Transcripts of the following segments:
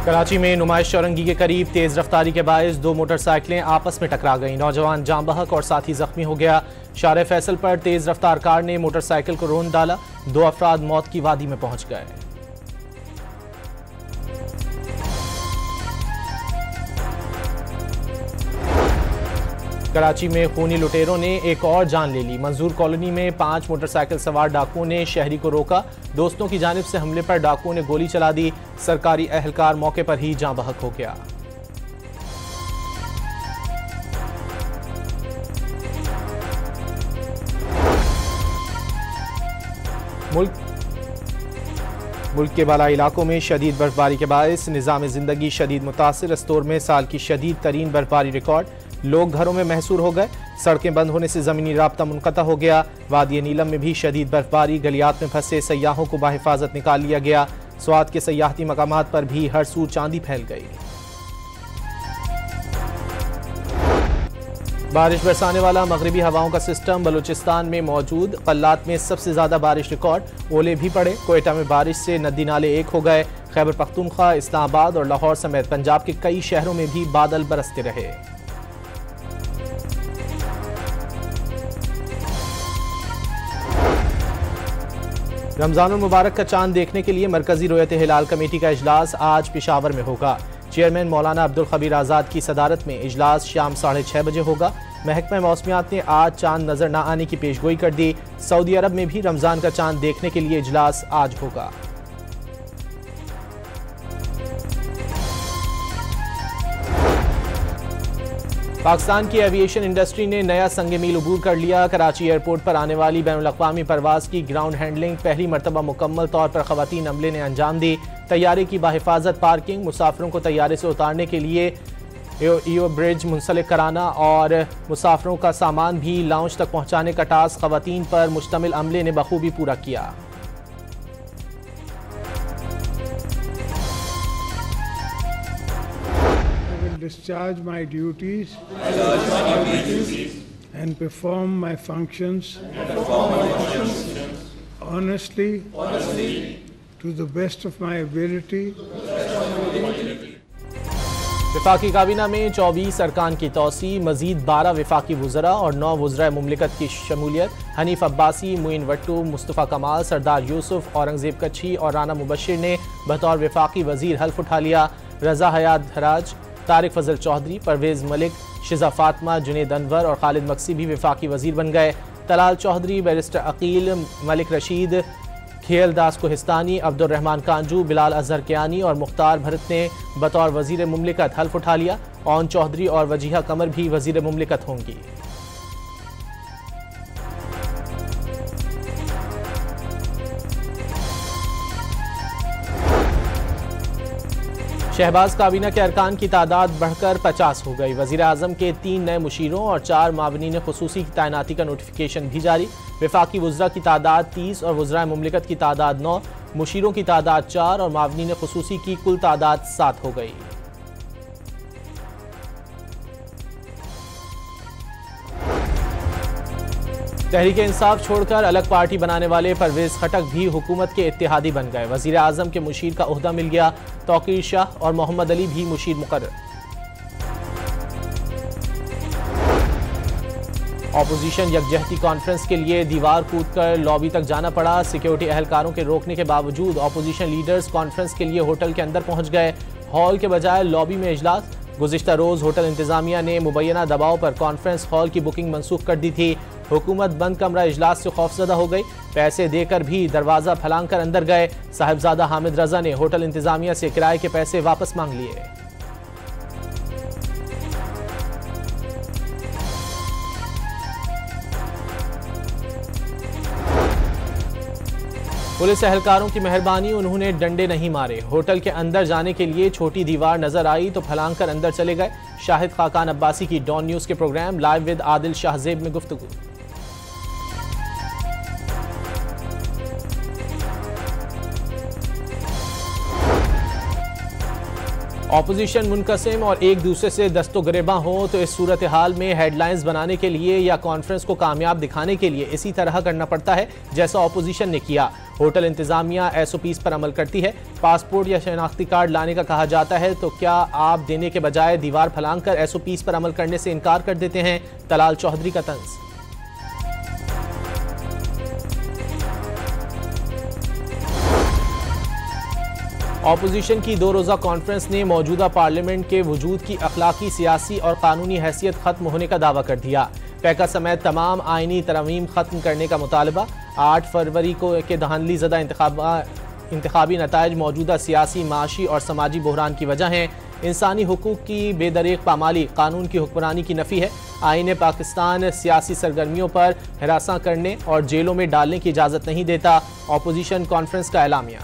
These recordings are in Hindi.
कराची में नुमाइश चौरंगी के करीब तेज रफ्तारी के बायस दो मोटरसाइकिलें आपस में टकरा गईं। नौजवान जाम बहक और साथी जख्मी हो गया। शारे फैसल पर तेज रफ्तार कार ने मोटरसाइकिल को रोंद डाला। दो अफराद मौत की वादी में पहुंच गए। कराची में खूनी लुटेरों ने एक और जान ले ली। मंजूर कॉलोनी में 5 मोटरसाइकिल सवार डाकुओं ने शहरी को रोका। दोस्तों की जानिब से हमले पर डाकुओं ने गोली चला दी। सरकारी एहलकार मौके पर ही जाँ बहक हो गया। मुल्क के बाला इलाकों में शदीद बर्फबारी के बायस निज़ाम ज़िंदगी शदीद मुतासिर। रस्तौर में साल की शदीद तरीन बर्फबारी रिकॉर्ड। लोग घरों में महसूर हो गए। सड़कें बंद होने से ज़मीनी राब्ता मुनक़ता हो गया। वादी नीलम में भी शदीद बर्फबारी। गलियात में फंसे सयाहों को बाहिफाजत निकाल लिया गया। स्वात के सयाहती मकामात पर भी हर सू चांदी फैल गई। बारिश बरसाने वाला मगरिबी हवाओं का सिस्टम बलूचिस्तान में मौजूद। कल्लात में सबसे ज्यादा बारिश रिकॉर्ड। ओले भी पड़े। कोयटा में बारिश से नदी नाले एक हो गए। खैबर पख्तूनख्वा, इस्लामाबाद और लाहौर समेत पंजाब के कई शहरों में भी बादल बरसते रहे। रमजानुल मुबारक का चांद देखने के लिए मरकजी रोयत हिलाल कमेटी का इजलास आज पेशावर में होगा। चेयरमैन मौलाना अब्दुल खबीर आज़ाद की सदारत में इजलास शाम 6:30 बजे होगा। महकमा मौसमियात ने आज चांद नजर न आने की पेशगोई कर दी। सऊदी अरब में भी रमजान का चांद देखने के लिए इजलास आज होगा। पाकिस्तान की एविएशन इंडस्ट्री ने नया संग मील अबूर कर लिया। कराची एयरपोर्ट पर आने वाली बैनुल-अक़वामी परवाज की ग्राउंड हैंडलिंग पहली मरतबा मुकम्मल तौर पर ख़वातीन अमले ने अंजाम दी। तैयारे की बाहिफाजत पार्किंग, मुसाफिरों को तैयारे से उतारने के लिए ईओ ब्रिज मुंसलिक कराना और मुसाफिरों का सामान भी लाउंज तक पहुँचाने का टास्क ख़वातीन पर मुश्तमिल अमले ने बखूबी पूरा किया। Discharge my duties and perform my functions honestly to the best of my ability. वफाकी काबीना में 24 अरकान की तौसी। मजीद 12 वफाकी वुज़रा और 9 वुज़रा मुमलिकत की शमूलियत। हनीफ अब्बासी, मुइन वट्टू, मुस्तफ़ा कमाल, सरदार यूसुफ, औरंगजेब कच्छी और राना मुबशिर ने बतौर वफाकी वजीर हल्फ उठा लिया। रजा हयात हराज, तारिक फजल चौधरी, परवेज़ मलिक, शिजा फातमा, जुनेद अनवर और खालिद मक्सी भी वफाकी वजीर बन गए। तलाल चौधरी, बैरिस्टर अकील, मलिक रशीद, खेल दास कोहिस्तानी, अब्दुर्रहमान कांजू, बिलाल अजहर कियानी और मुख्तार भरत ने बतौर वजीर मुमलिकत हल्फ उठा लिया। ओन चौधरी और वजीहा कमर भी वजीर मुमलिकत होंगी। शहबाज काबीना के अरकान की तादाद बढ़कर 50 हो गई। वज़ीर आज़म के 3 नए मुशीरों और 4 मावनीन खुसूसी की तैनाती का नोटिफिकेशन भी जारी। वफाकी वुज़रा की तादाद 30 और वुज़रा मुमलिकत की तादाद 9, मुशीरों की तादाद 4 और मावनीन खुसूसी की कुल तादाद 7 हो गई। तहरीक इंसाफ छोड़कर अलग पार्टी बनाने वाले परवेज खटक भी हुकूमत के इत्तेहादी बन गए। वजीर आजम के मुशीर का ओहदा मिल गया। तौकीर शाह और मोहम्मद अली भी मुशीर मुकर्रर। ऑपोजिशन यकजहती कॉन्फ्रेंस के लिए दीवार कूदकर लॉबी तक जाना पड़ा। सिक्योरिटी एहलकारों के रोकने के बावजूद ऑपोजिशन लीडर्स कॉन्फ्रेंस के लिए होटल के अंदर पहुंच गए। हॉल के बजाय लॉबी में इजलास। गुज़िश्ता रोज़ होटल इंतजामिया ने मुबैना दबाव पर कॉन्फ्रेंस हॉल की बुकिंग मनसूख कर दी थी। हुकूमत बंद कमरा इजलास से खौफजदा हो गई। पैसे देकर भी दरवाज़ा फलांग कर अंदर गए। साहिबजादा हामिद रजा ने होटल इंतजामिया से किराए के पैसे वापस मांग लिए। पुलिस एहलकारों की मेहरबानी, उन्होंने डंडे नहीं मारे। होटल के अंदर जाने के लिए छोटी दीवार नजर आई तो फलांग कर अंदर चले गए। शाहिद खाकान अब्बासी की डॉन न्यूज़ के programme live with Adil Shahzeb में गुफ्तगू। ऑपोजिशन मुनकसिम और एक दूसरे से दस्तोगरेबा हो तो इस सूरत हाल में हेडलाइंस बनाने के लिए या कॉन्फ्रेंस को कामयाब दिखाने के लिए इसी तरह करना पड़ता है जैसा ऑपोजिशन ने किया। होटल इंतजामिया SOPs पर अमल करती है। पासपोर्ट या शनाख्ती कार्ड लाने का कहा जाता है तो क्या आप देने के बजाय दीवार फलांग कर SOPs पर अमल करने से इनकार कर देते हैं? तलाल चौधरी का तंज। ऑपोजिशन की 2 रोज़ा कॉन्फ्रेंस ने मौजूदा पार्लियामेंट के वजूद की अखलाकी, सियासी और कानूनी हैसियत खत्म होने का दावा कर दिया। पैका समेत तमाम आइनी तरमीम खत्म करने का मुतालबा। 8 फरवरी को के धांधली ज़दा इंतखाबी नताइज मौजूदा सियासी, माशी और समाजी बहरान की वजह हैं। इंसानी हुकूक की बेदरीग पामाली कानून की हुक्मरानी की नफ़ी है। आईन पाकिस्तान सियासी सरगर्मियों पर हिरासा करने और जेलों में डालने की इजाज़त नहीं देता। ऑपोजिशन कॉन्फ्रेंस का एलामिया।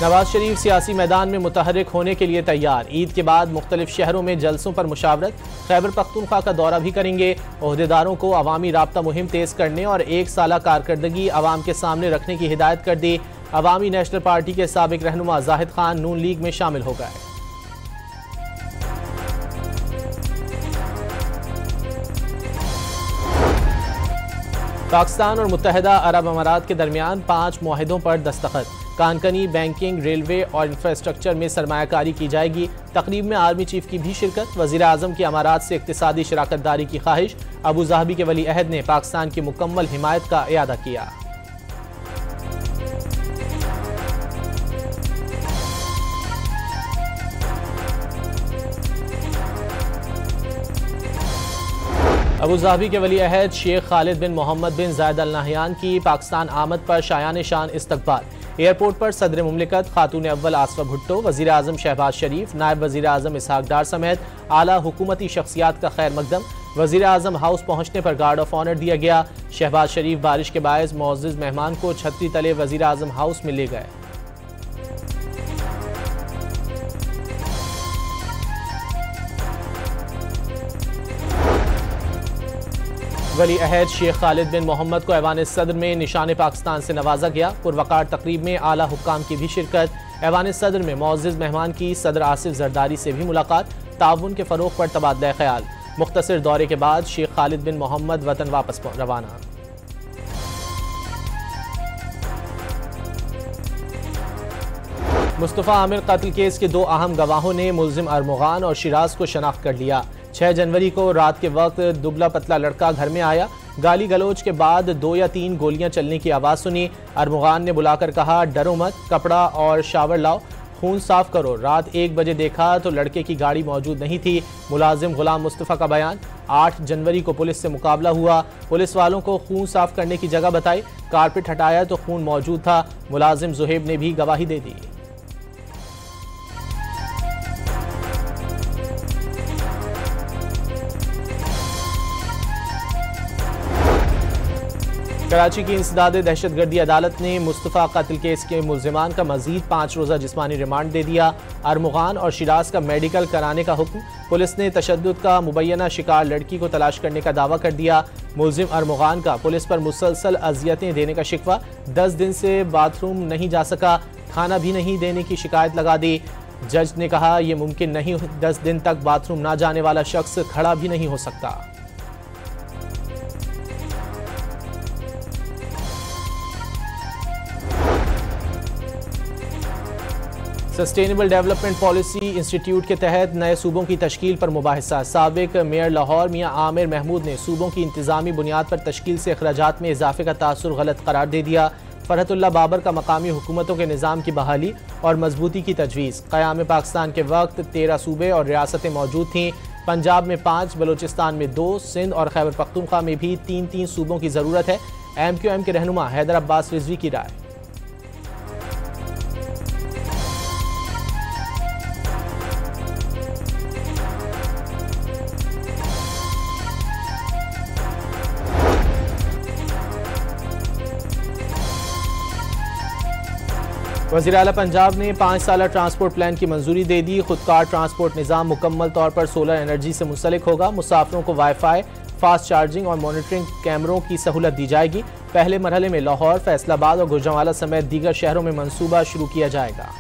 नवाज शरीफ सियासी मैदान में मुतहरिक होने के लिए तैयार। ईद के बाद मुख्तलिफ शहरों में जलसों पर मुशावरत। खैबर पख्तूनख्वा का दौरा भी करेंगे। ओहदेदारों को अवामी राब्ता मुहिम तेज करने और 1 साला कारकर्दगी अवाम के सामने रखने की हिदायत कर दी। अवामी नेशनल पार्टी के साबिक रहनुमा जाहिद खान नून लीग में शामिल हो गए। पाकिस्तान और मुत्तहिदा अरब अमारात के दरमियान 5 मुआहिदों पर दस्तखत। कानकनी, बैंकिंग, रेलवे और इंफ्रास्ट्रक्चर में सरमायाकारी की जाएगी। तकरीब में आर्मी चीफ की भी शिरकत। वज़ीर आज़म की अमारात से इक्तिसादी शराकत दारी की ख्वाहिश। अबू ज़ाहबी के वली अहद ने पाकिस्तान की मुकम्मल हिमायत का इयादा किया। अबू ज़ाहबी के वली अहद शेख खालिद बिन मोहम्मद बिन जायद अल नाहयान की पाकिस्तान आमद पर शायान शान इस्तकबाल। एयरपोर्ट पर सदर मुमलिकत खातून अव्वल आसफा भुट्टो, वज़ीर आज़म शहबाज शरीफ, नायब वज़ीर आज़म इसहाक डार समेत आला हुकूमती शख्सियात का खैर मकदम। वज़ीर आज़म हाउस पहुँचने पर गार्ड ऑफ ऑनर दिया गया। शहबाज शरीफ बारिश के बायस मुअज़्ज़ज़ मेहमान को छतरी तले वज़ीर आज़म हाउस में ले गए। वली अहद शेख खालिद बिन मोहम्मद को ऐवान सदर में निशान पाकिस्तान से नवाजा गया। पुरवकार तकरीब में आला हुक्काम की भी शिरकत। ऐवान सदर में मुअज़्ज़ज़ मेहमान की सदर आसिफ जरदारी से भी मुलाकात। ताउन के फ़रोग़ पर तबादला ख्याल। मुख्तसर दौरे के बाद शेख खालिद बिन मोहम्मद वतन वापस रवाना। मुस्तफ़ा आमिर कत्ल केस के 2 अहम गवाहों ने मुल्ज़िम अरमुगान और शिराज को शनाख्त कर लिया। 6 जनवरी को रात के वक्त दुबला पतला लड़का घर में आया। गाली गलोच के बाद 2 या 3 गोलियां चलने की आवाज़ सुनी। अरमुगान ने बुलाकर कहा, डरो मत, कपड़ा और शावर लाओ, खून साफ करो। रात 1 बजे देखा तो लड़के की गाड़ी मौजूद नहीं थी। मुलाजिम गुलाम मुस्तफ़ा का बयान। 8 जनवरी को पुलिस से मुकाबला हुआ। पुलिस वालों को खून साफ करने की जगह बताई। कारपेट हटाया तो खून मौजूद था। मुलाजिम जुहेब ने भी गवाही दे दी। कराची की इंसदाद दहशतगर्दी अदालत ने मुस्तफ़ा कत्ल केस के मुल्ज़िमान का मजीद 5 रोज़ा जिस्मानी रिमांड दे दिया। अरमुगान और शिराज का मेडिकल कराने का हुक्म। पुलिस ने तशद्दुद का मुबैना शिकार लड़की को तलाश करने का दावा कर दिया। मुल्ज़िम अरमुगान का पुलिस पर मुसलसल अजियतें देने का शिकवा। 10 दिन से बाथरूम नहीं जा सका, खाना भी नहीं देने की शिकायत लगा दी। जज ने कहा, यह मुमकिन नहीं, 10 दिन तक बाथरूम ना जाने वाला शख्स खड़ा भी नहीं हो सकता। सस्टेनेबल डेवलपमेंट पॉलिसी इंस्टीट्यूट के तहत नए सूबों की तश्कील पर मुबाहिसा। साबिक मेयर लाहौर मियां आमिर महमूद ने सूबों की इंतजामी बुनियाद पर तश्कील से अखराजात में इजाफे का तासुर गलत करार दे दिया। फरहतुल्लाह बाबर का मकामी हुकूमतों के निज़ाम की बहाली और मजबूती की तजवीज़। क़याम पाकिस्तान के वक्त 13 सूबे और रियासतें मौजूद थीं। पंजाब में 5, बलोचिस्तान में 2, सिंध और खैबर पख्तूनख्वा में भी 3-3 सूबों की ज़रूरत है। MQM के रहनुमा हैदर अब्बास रिजवी की राय। वज़ीर आला पंजाब ने 5 साला ट्रांसपोर्ट प्लान की मंजूरी दे दी। खुदकार ट्रांसपोर्ट निज़ाम मुकम्मल तौर पर सोलर एनर्जी से मुंसलिक होगा। मुसाफिरों को वाईफाई, फास्ट चार्जिंग और मॉनिटरिंग कैमरों की सहूलत दी जाएगी। पहले मरहले में लाहौर, फैसलाबाद और गुजरांवाला समेत दीगर शहरों में मंसूबा शुरू किया जाएगा।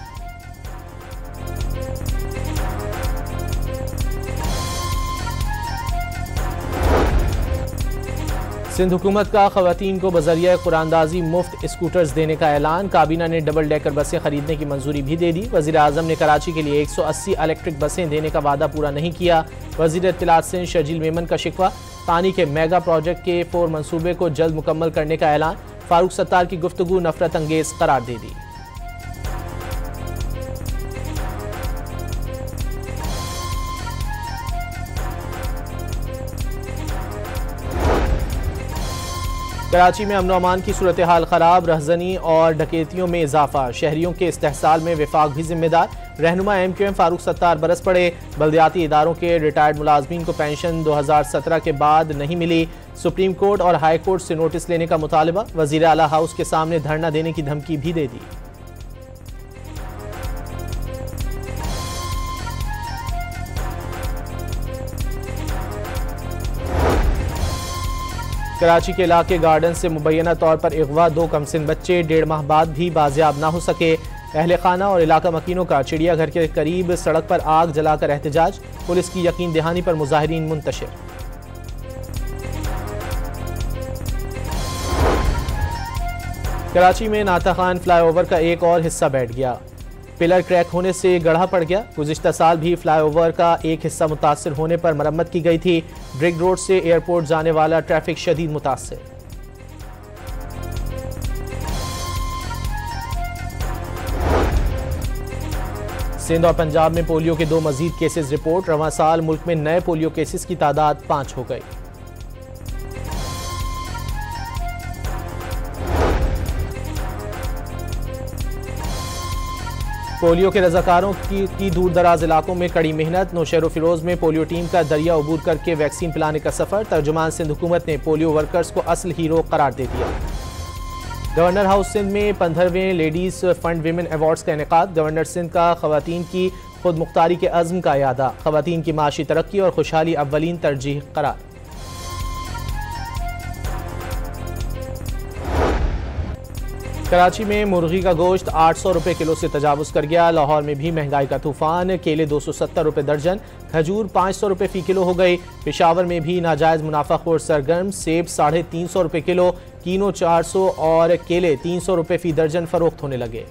सिंध हुकूमत का खवातीन को बजरिया कुरानदाजी मुफ्त स्कूटर्स देने का ऐलान। काबीना ने डबल डेकर बसें खरीदने की मंजूरी भी दे दी। वज़ीर आज़म ने कराची के लिए 180 इलेक्ट्रिक बसें देने का वादा पूरा नहीं किया। वज़ीर इत्तलात सिंध शर्जील मेमन का शिकवा। पानी के मेगा प्रोजेक्ट के 4 मंसूबे को जल्द मुकम्मल करने का ऐलान। फारूक सत्तार की गुफ्तगू नफरत अंगेज करार दे दी। कराची में अमन व अमान की सूरत हाल खराब, रहजनी और डकैतियों में इजाफा। शहरियों के इस्तेहसाल में विफाक भी जिम्मेदार। रहनुमा MQM फारूक सत्तार बरस पड़े। बल्दियाती इदारों के रिटायर्ड मुलाजमीन को पेंशन 2017 के बाद नहीं मिली। सुप्रीम कोर्ट और हाई कोर्ट से नोटिस लेने का मुतालबा। वजीर आला हाउस के सामने धरना देने की धमकी भी दे दी। कराची के इलाके गार्डन से मुबैना तौर पर अगवा 2 कमसिन बच्चे 1.5 माह बाद भी बाजियाब ना हो सके। अहले खाना और इलाका मकीनों का चिड़ियाघर के करीब सड़क पर आग जलाकर एहतजाज। पुलिस की यकीन दहानी पर मुजाहिरीन मुंतशिर। कराची में नाता खान फ्लाईओवर का एक और हिस्सा बैठ गया। पिलर क्रैक होने से गढ़ा पड़ गया। गुज़िश्ता साल भी फ्लाईओवर का एक हिस्सा मुतासर होने पर मरम्मत की गई थी। ब्रिग रोड से एयरपोर्ट जाने वाला ट्रैफिक शदीद मुतासर। सिंध और पंजाब में पोलियो के 2 मजीद केसेस रिपोर्ट। रवां साल मुल्क में नए पोलियो केसेस की तादाद 5 हो गई। पोलियो के रजाकारों की दूर दराज इलाकों में कड़ी मेहनत। नौशहर फिरोज में पोलियो टीम का दरिया अबूर करके वैक्सीन पिलाने का सफर। तर्जुमान सिंध हुकूमत ने पोलियो वर्कर्स को असल हीरो करार दे दिया। गवर्नर हाउस सिंध में 15वें लेडीज फंड विमेन अवार्ड्स का इनेकाद। गवर्नर सिंध का खवातीन की खुद मुख्तारी के अज़्म का यादा। खवातीन की माशी तरक्की और खुशहाली अव्वलीन तरजीह करार। कराची में मुर्गी का गोश्त 800 रुपये किलो से तजावुज कर गया। लाहौर में भी महंगाई का तूफान। केले 270 रुपये दर्जन, खजूर 500 रुपये फी किलो हो गई। पेशावर में भी नाजायज मुनाफाखोर सरगर्म। सेब 350 रुपये किलो, कीनो 400 और केले 300 रुपये फी दर्जन फरोख्त होने लगे।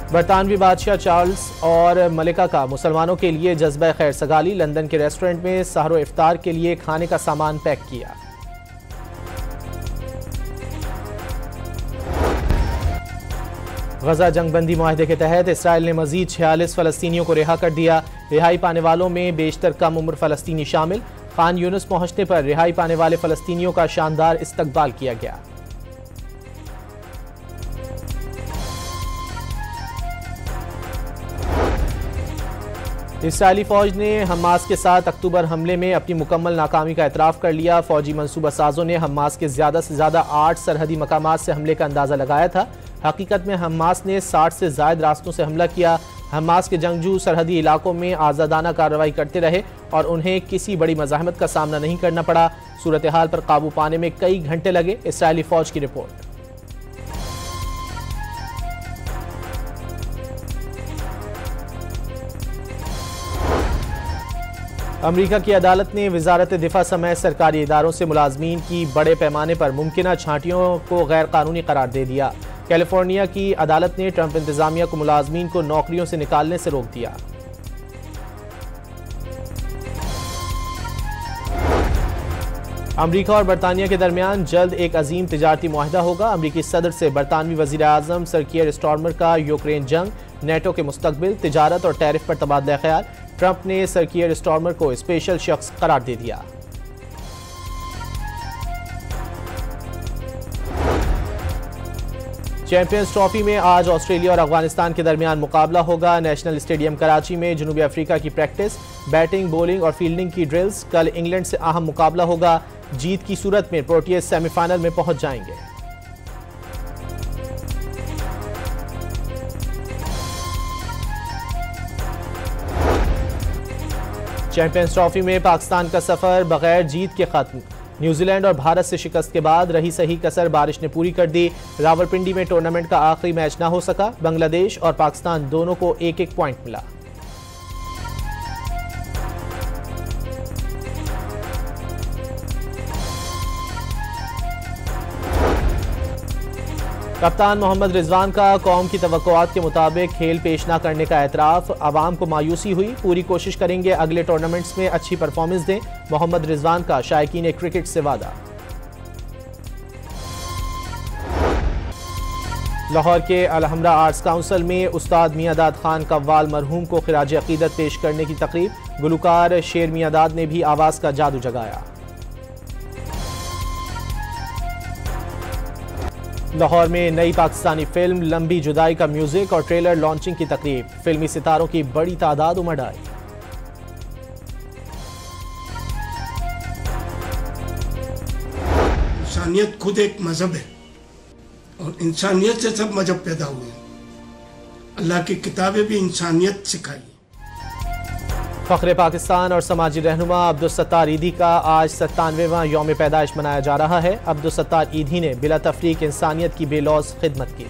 बरतानवी बादशाह चार्ल्स और मलिका का मुसलमानों के लिए जज्बा खैर सगाली। लंदन के रेस्टोरेंट में सहरो इफ्तार के लिए खाने का सामान पैक किया। गजा जंगबंदी मुआहदे के तहत इसराइल ने मजीद 46 फलस्तीनियों को रिहा कर दिया। रिहाई पाने वालों में बेशतर कम उम्र फलस्तीनी शामिल। खान यूनुस पहुंचने पर रिहाई पाने वाले फलस्तीनियों का शानदार इस्तकबाल किया गया। इसराइली फौज ने हमास के साथ अक्टूबर हमले में अपनी मुकम्मल नाकामी का एतराफ़ कर लिया। फौजी मनसूबा साजों ने हमास के ज़्यादा से ज़्यादा 8 सरहदी मकामात से हमले का अंदाज़ा लगाया था। हकीकत में हमास ने 60 से ज़ायद रास्तों से हमला किया। हमास के जंगजू सरहदी इलाकों में आज़ादाना कार्रवाई करते रहे और उन्हें किसी बड़ी मज़ाहमत का सामना नहीं करना पड़ा। सूरत हाल पर काबू पाने में कई घंटे लगे। इसराइली फौज की रिपोर्ट। अमरीका की अदालत ने वजारत दिफा समेत सरकारी इदारों से मुलाजमीन की बड़े पैमाने पर मुमकिना छांटियों को गैर कानूनी करार दे दिया। कैलिफोर्निया की अदालत ने ट्रंप इंतजामिया को मुलाजमीन को नौकरियों से निकालने से रोक दिया। अमरीका और बरतानिया के दरमियान जल्द एक अजीम तिजारती मुआहदा होगा। अमरीकी सदर से बरतानवी वजीर आजम सर कीयर स्टार्मर का यूक्रेन जंग, नेटो के मुस्तकबिल, तिजारत और टैरिफ पर तबादला ख्याल। ट्रंप ने सर कीयर स्टार्मर को स्पेशल शख्स करार दे दिया। चैंपियंस ट्रॉफी में आज ऑस्ट्रेलिया और अफगानिस्तान के दरमियान मुकाबला होगा। नेशनल स्टेडियम कराची में जनूबी अफ्रीका की प्रैक्टिस, बैटिंग, बॉलिंग और फील्डिंग की ड्रिल्स। कल इंग्लैंड से अहम मुकाबला होगा। जीत की सूरत में प्रोटियस सेमीफाइनल में पहुंच जाएंगे। चैंपियंस ट्रॉफी में पाकिस्तान का सफर बगैर जीत के खत्म। न्यूजीलैंड और भारत से शिकस्त के बाद रही सही कसर बारिश ने पूरी कर दी। रावलपिंडी में टूर्नामेंट का आखिरी मैच न हो सका। बांग्लादेश और पाकिस्तान दोनों को एक एक पॉइंट मिला। कप्तान मोहम्मद रिजवान का कौम की तवक्कुआत के मुताबिक खेल पेश न करने का एतराफ। अवाम को मायूसी हुई, पूरी कोशिश करेंगे अगले टूर्नामेंट्स में अच्छी परफॉर्मेंस दें। मोहम्मद रिजवान का शायकीन क्रिकेट से वादा। लाहौर के अलहमरा आर्ट्स काउंसिल में उस्ताद मियांदाद खान कव्वाल मरहूम को खिराज अकीदत पेश करने की तकरीब। गुलकार शेर मियांदाद ने भी आवाज़ का जादू जगाया। लाहौर में नई पाकिस्तानी फिल्म लंबी जुदाई का म्यूजिक और ट्रेलर लॉन्चिंग की तकरीब। फिल्मी सितारों की बड़ी तादाद उमड़ आई। इंसानियत खुद एक मजहब है और इंसानियत से सब मजहब पैदा हुए हैं। अल्लाह की किताबें भी इंसानियत सिखाई। फख्रे पाकिस्तान और समाजी रहनुमा अब्दुल सत्तार ईदी का आज 97वां यौम पैदाइश मनाया जा रहा है। अब्दुल सत्तार ईदी ने बिला तफरीक इंसानियत की बेलौस खिदमत की।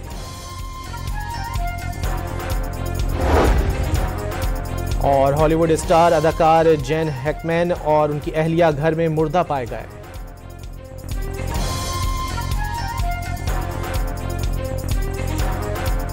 और हॉलीवुड स्टार अदाकार जेन हैकमैन और उनकी अहलिया घर में मुर्दा पाए गए।